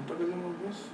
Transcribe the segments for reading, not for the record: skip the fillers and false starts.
Ang tagal naman, boss.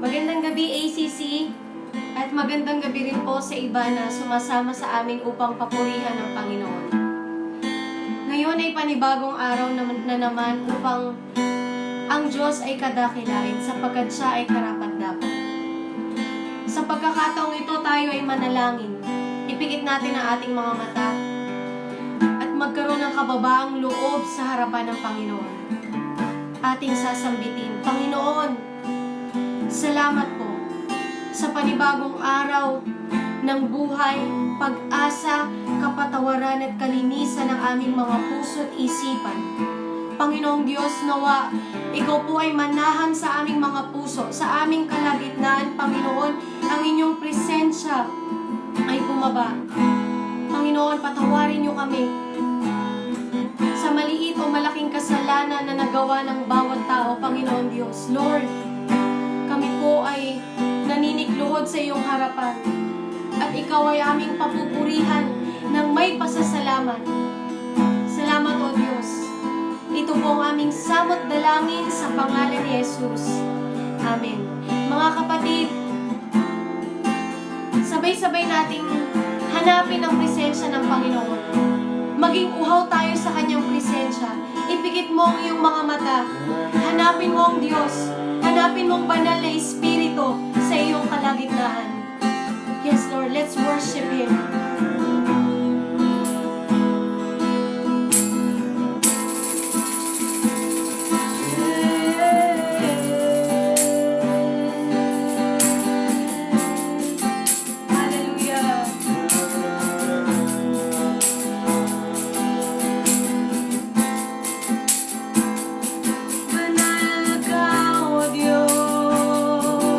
Magandang gabi, ACC, at magandang gabi rin po sa iba na sumasama sa amin upang papurihan ng Panginoon. Ngayon ay panibagong araw na naman upang ang Diyos ay kadakilain sapagkat siya ay karapat-dapat. Sa pagkakataong ito tayo ay manalangin. Ipikit natin ang ating mga mata at magkaroon ng kababaang loob sa harapan ng Panginoon. Ating sasambitin, Panginoon, salamat po sa panibagong araw ng buhay, pag-asa, kapatawaran at kalinisan ng aming mga puso at isipan. Panginoong Diyos, nawa, Ikaw po ay manahan sa aming mga puso, sa aming kalagitnaan, Panginoon, ang inyong presensya ay bumaba. Panginoon, patawarin niyo kami sa maliit o malaking kasalanan na nagawa ng bawat tao, Panginoon Diyos. Lord, kami po ay naninikluhod sa iyong harapan at ikaw ay aming papupurihan ng may pasasalamat. Salamat o Diyos. Ito po ang aming samot dalangin sa pangalan ni Jesus. Amen. Mga kapatid, sabay-sabay nating hanapin ang presensya ng Panginoon. Maging uhaw tayo sa kanyang presensya. Ipikit mo ang iyong mga mata. Hanapin mo ang Diyos. Hanapin mong banal na espiritu sa iyong kalagitnaan. Yes, Lord, let's worship Him. Banal ka, O Diyos.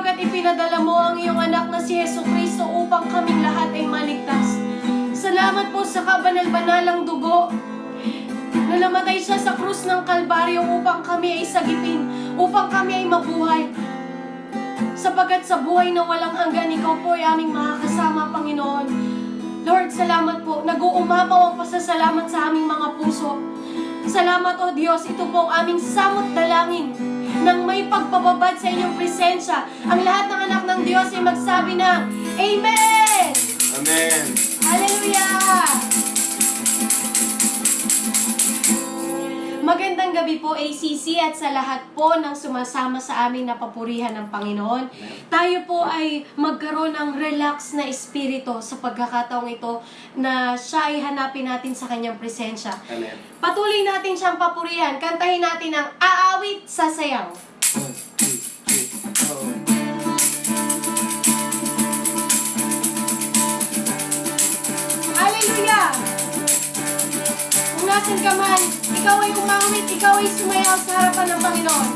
sapagkat ipinadala mo ang iyong anak na si Jesucristo upang kaming lahat ay maligtas. Salamat po sa kabanal-banalang dugo na namatay siya sa krus ng Kalbaryo upang kami ay sagipin, upang kami ay mabuhay. Sapagkat sa buhay na walang hanggan, ikaw po ay aming makakasama, Panginoon. Lord, salamat po. Nag-uumapaw ang pasasalamat sa aming mga puso. Salamat, O Diyos. Ito po ang aming samot dalangin nang may pagpapabad sa inyong presensya. Ang lahat ng anak ng Diyos ay magsabi na, Amen! Amen. Hallelujah! Magandang gabi po, ACC, at sa lahat po ng sumasama sa aming napapurihan ng Panginoon. Tayo po ay magkaroon ng relax na espiritu sa pagkakataong ito na siya ay hanapin natin sa kanyang presensya. Amen. Patuloy natin siyang papurihan. Kantahin natin ang Aawit sa Sayaw. 1, 2, 3, go. Hallelujah! Kung nasan ka man, ikaw ay umawit, ikaw ay sumayaw sa harapan ng Panginoon.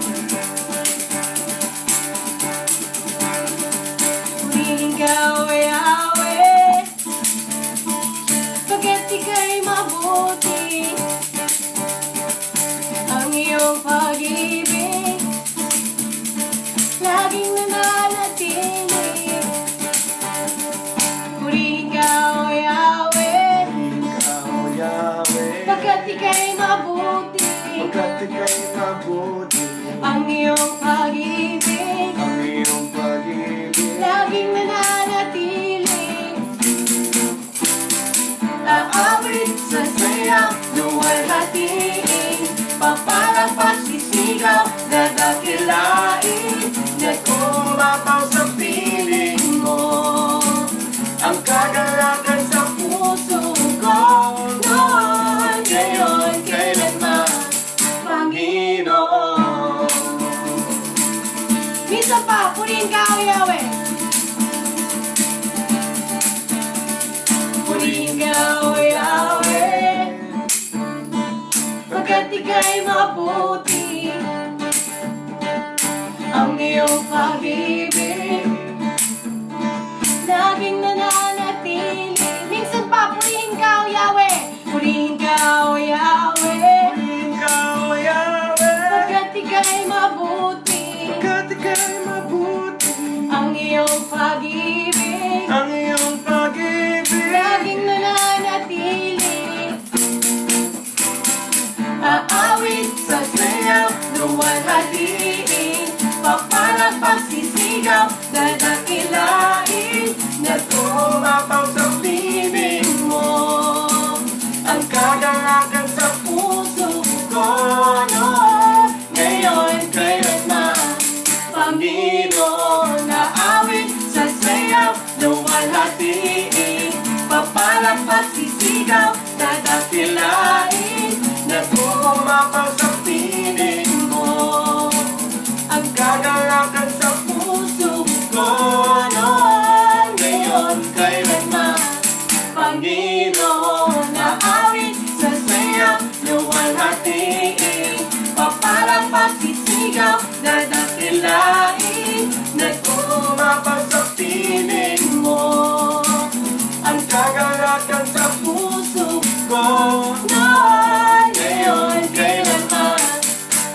Purihin ka, O Yahweh, pagkat ika'y mabuti. Ang iyong pag-ibig laging nananatili. Purihin ka, O Yahweh, Ikaw, Yahweh, pagkat ika'y mabuti. pagkat ika'y mabuti. Ang iyong pag-ibig Ang iyong pag-ibig laging nananatili. Aawit sa sayaw, luwalhatiin, papalagpas sisigaw, dadakilain, Kumapaw sa piling mo, ang kagalakan sa puso ko, noon, ngayon, kailanman, Panginoon. Minsan pa, purihin ka, O Yahweh. Purihin ka, O Yahweh, pagkat ika'y mabuti. Ang iyong pag-ibig laging nananatili. Minsan pa, purihin ka, O Yahweh. Purihin ka, O Yahweh, Ikaw, Yahweh, pagkat ika'y mabuti. pagkat ika'y mabuti. Ang iyong pag-ibig Ang iyong pag-ibig laging nananatili. Aawit sa sayaw, luwalhatiin, papalagpas sisigaw, dadakilain, Kumapaw sa piling mo. Ang kagalakan sa puso ko, noon, ngayon, kailanman, Panginoon. Aawit sa sayaw, luwalhatiin, papalagpas sisigaw, dadakilain, Kumapaw sa piling mo. Ang kagalakan sa puso ko, noon, ngayon, kailanman, Panginoon. Aawit sa sayaw, luwalhatiin, papalagpas sisigaw, dadakilain, Kumapaw sa piling mo. Ang kagalakan sa puso ko, noon, ngayon, kailanman,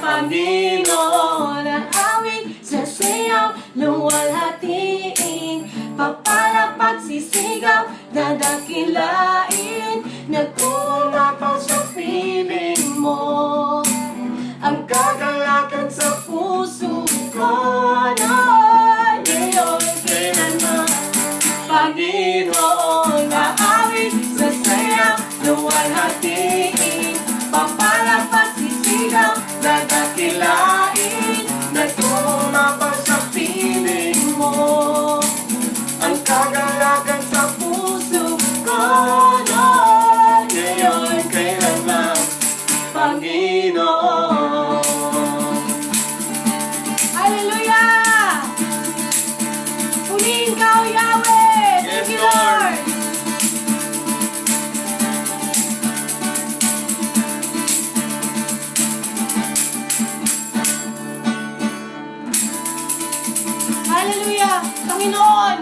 Panginoon. Ang awit sa sayaw, luwalhatiin, papalagpas sisigaw, dadakilain, nagkumapaw sa piling mo. Ang kagalakan sa puso ko, noon, ngayon, kailanman, Panginoon. Aawit sa sayaw, luwalhatiin, papalagpas sisigaw, dadakilain, Kumapaw sa piling mo. ang kagalakan sa Puso ko, Hallelujah! Panginoon,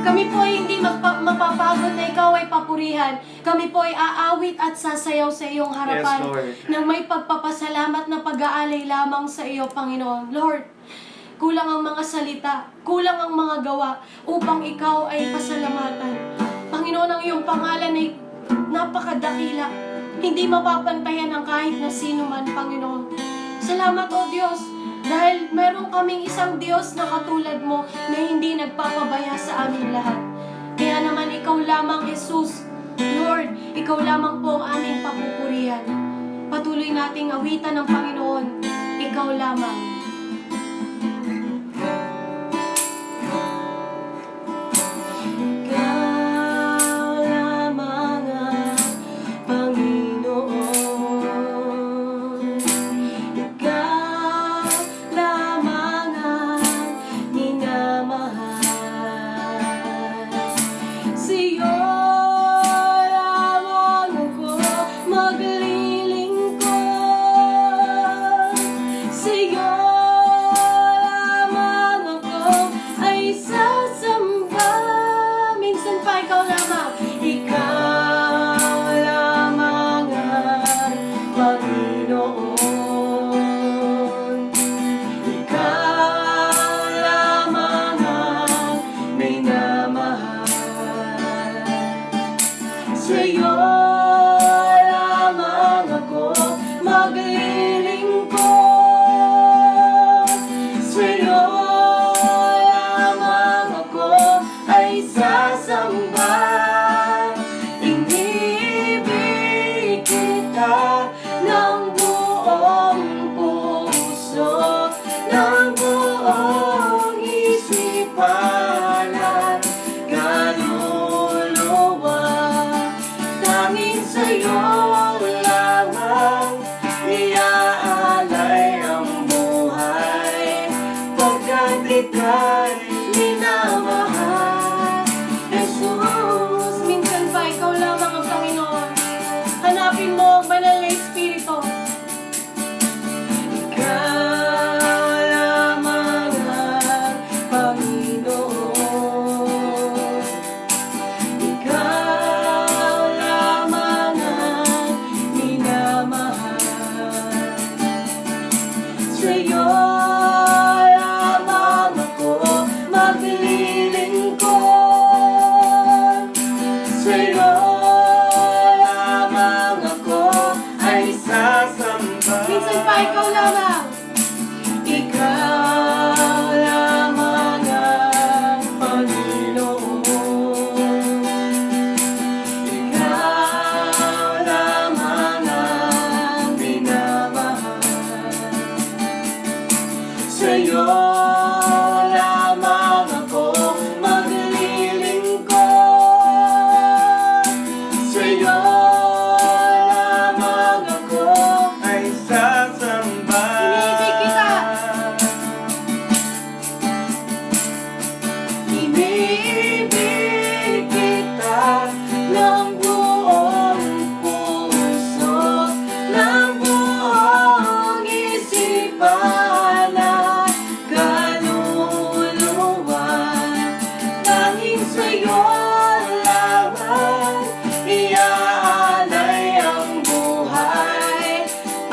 kami po ay hindi mapapagod na ikaw ay papurihan. Kami po ay aawit at sasayaw sa iyong harapan. Yes, Lord. Nang may pagpapasalamat na pag-aalay lamang sa iyo, Panginoon. Lord, kulang ang mga salita, kulang ang mga gawa upang ikaw ay pasalamatan. Panginoon, ang iyong pangalan ay napakadakila. Hindi mapapantayan ng kahit na sino man, Panginoon. Salamat, O Diyos, dahil meron kaming isang Diyos na katulad mo na hindi nagpapabaya sa aming lahat. Kaya naman ikaw lamang, Jesus, Lord, ikaw lamang po ang aming papupurihan. Patuloy nating awitan ng Panginoon, ikaw lamang.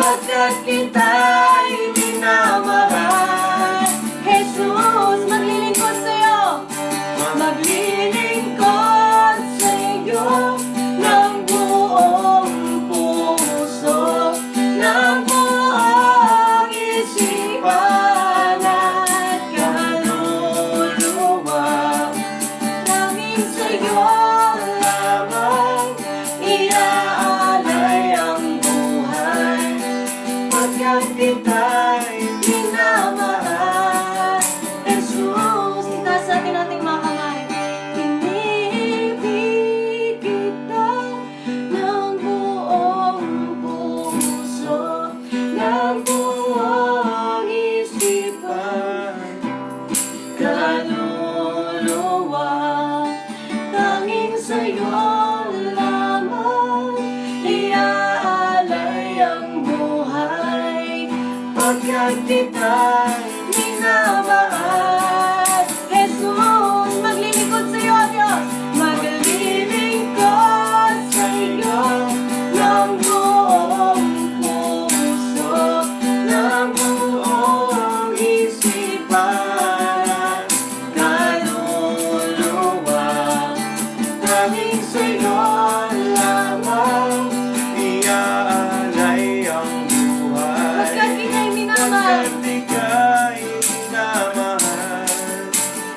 Pagkat kita'y minamahal,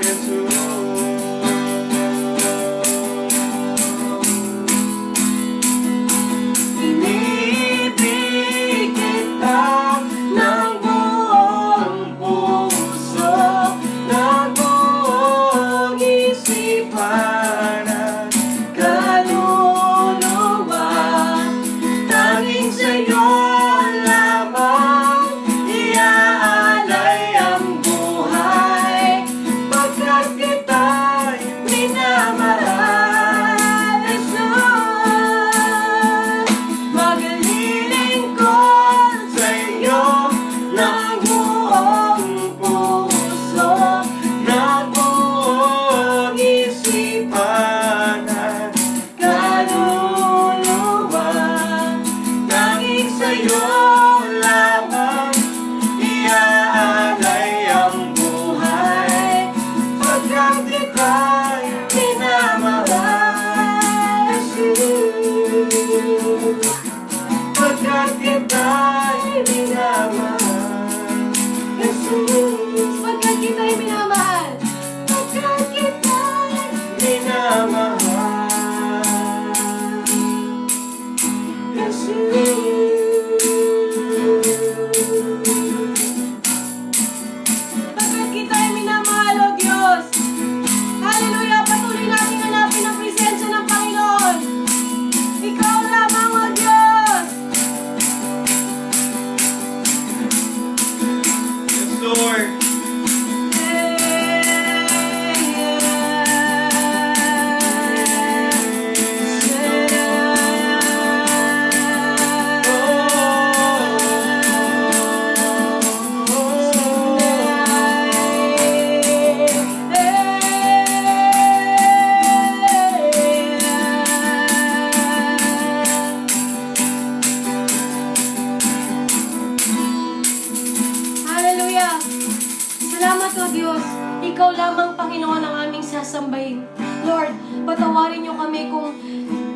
Jesus. Inibig kita ng buong puso, ng buong isipan at kaluluwa. Tanging sa'yo lamang iaalay ang buhay, pagkat kita'y minamahal, Jesus. Maglilingkod sa'yo ng buong puso, ng buong isipan at kaluluwa. Tanging sa'yo lamang iaalay ang buhay, pagkat kita'y minamahal, Jesus. Pagkat kita'y minamahal, Jesus. Pagkat kita'y minamahal. Pagkat kita'y minamahal, Pagkat kita'y minamahal, O Diyos. Hallelujah! Patuloy natin hanapin ang presensya ng Panginoon. Ikaw lamang, O Diyos. Yes, Lord. Hallelujah! Salamat, O Diyos. Ikaw lamang, Panginoon, ang aming sasambahin. Lord, patawarin niyo kami kung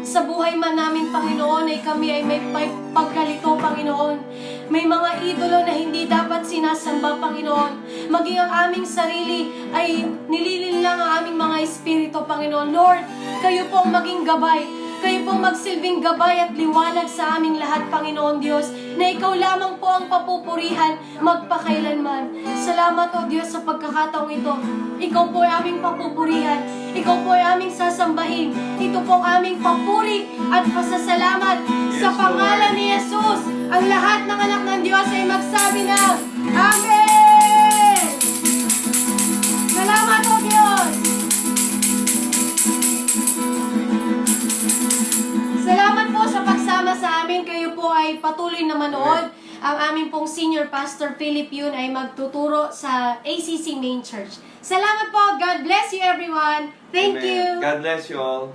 sa buhay man namin, Panginoon, ay kami ay may pagkalito, Panginoon. May mga idolo na hindi dapat sinasamba, Panginoon. Maging ang aming sarili ay nililin lang ang aming mga espiritu, Panginoon. Lord, kayo po ang maging gabay. Kayo pong magsilbing gabay at liwanag sa aming lahat, Panginoon Diyos, na ikaw lamang po ang papupurihan magpakailanman. Salamat, O Diyos, sa pagkakataong ito. Ikaw po ay aming papupurihan. Ikaw po ay aming sasambahin. Ito po ang aming papuri at pasasalamat sa pangalan ni Jesus. Ang lahat ng anak ng Diyos ay magsabi na, Amen! Salamat, O Diyos! Salamat po sa pagsama sa amin. Kayo po ay patuloy na manood. Ang aming pong Senior Pastor Philip Yun ay magtuturo sa ACC Main Church. Salamat po. God bless you everyone. Thank Amen. you. God bless you all.